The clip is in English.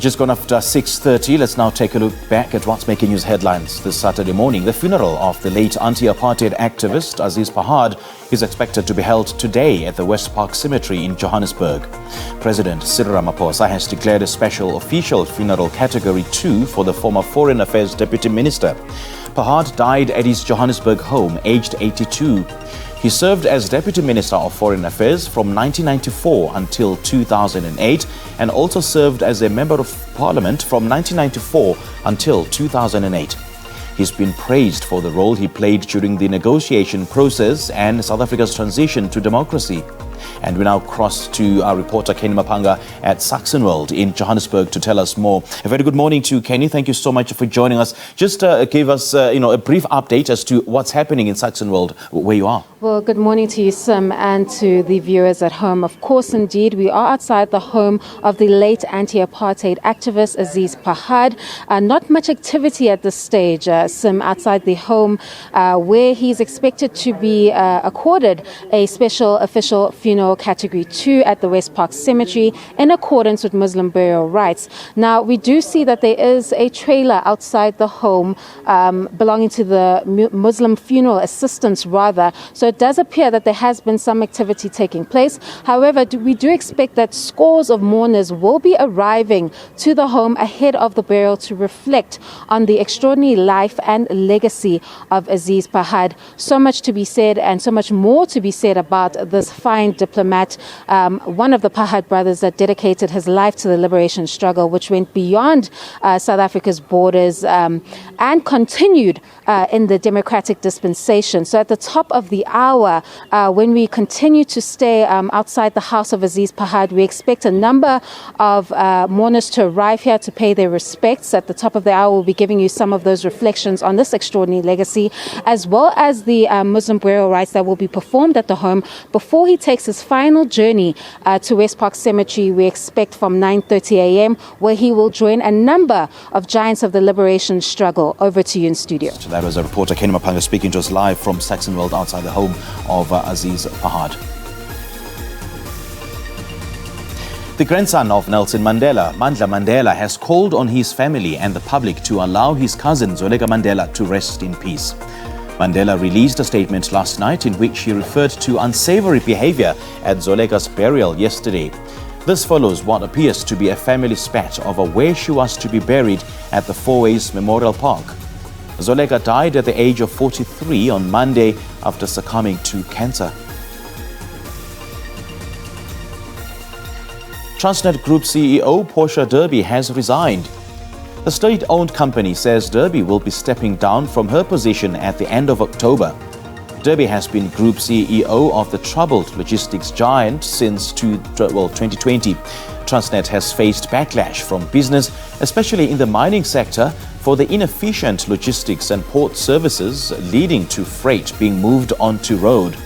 Just gone after 6:30. Let's now take a look back at what's making news headlines this Saturday morning. The funeral of the late anti-apartheid activist Aziz Pahad is expected to be held today at the Westpark cemetery in Johannesburg. President Cyril Ramaphosa has declared a special official funeral category 2 for the former Foreign Affairs Deputy Minister. Pahad died at his Johannesburg home, aged 82. He served as Deputy Minister of Foreign Affairs from 1994 until 2008 and also served as a Member of Parliament from 1994 until 2008. He's been praised for the role he played during the negotiation process and South Africa's transition to democracy. And we now cross to our reporter Kenny Mapanga at Saxonwold in Johannesburg to tell us more. A very good morning to Kenny. Thank you so much for joining us. Just give us a brief update as to what's happening in Saxonwold, where you are. Well, good morning to you, Sim, and to the viewers at home. Of course, indeed, we are outside the home of the late anti-apartheid activist Aziz Pahad. Not much activity at this stage, Sim, outside the home where he's expected to be accorded a special official funeral category 2 at the Westpark cemetery in accordance with Muslim burial rights. Now, we do see that there is a trailer outside the home belonging to the Muslim funeral assistance, rather. So it does appear that there has been some activity taking place. However, we do expect that scores of mourners will be arriving to the home ahead of the burial to reflect on the extraordinary life and legacy of Aziz Pahad. So much to be said and so much more to be said about this fine diplomat, one of the Pahad brothers that dedicated his life to the liberation struggle, which went beyond South Africa's borders and continued in the democratic dispensation. So at the top of the hour, when we continue to stay outside the house of Aziz Pahad, we expect a number of mourners to arrive here to pay their respects. At the top of the hour, we'll be giving you some of those reflections on this extraordinary legacy, as well as the Muslim burial rites that will be performed at the home before he takes his final journey to Westpark Cemetery. We expect from 9:30 a.m., where he will join a number of giants of the liberation struggle. Over to you in studio. So that was a reporter Kenny Mapanga speaking to us live from Saxonwold outside the home of Aziz Pahad. The grandson of Nelson Mandela, Mandla Mandela, has called on his family and the public to allow his cousin Zoleka Mandela to rest in peace. Mandela released a statement last night in which he referred to unsavory behavior at Zoleka's burial yesterday. This follows what appears to be a family spat over where she was to be buried at the Fourways Memorial Park. Zoleka died at the age of 43 on Monday after succumbing to cancer. Transnet Group CEO Portia Derby has resigned. The state-owned company says Derby will be stepping down from her position at the end of October. Derby has been Group CEO of the troubled logistics giant since 2020. Transnet has faced backlash from business, especially in the mining sector, for the inefficient logistics and port services leading to freight being moved onto road.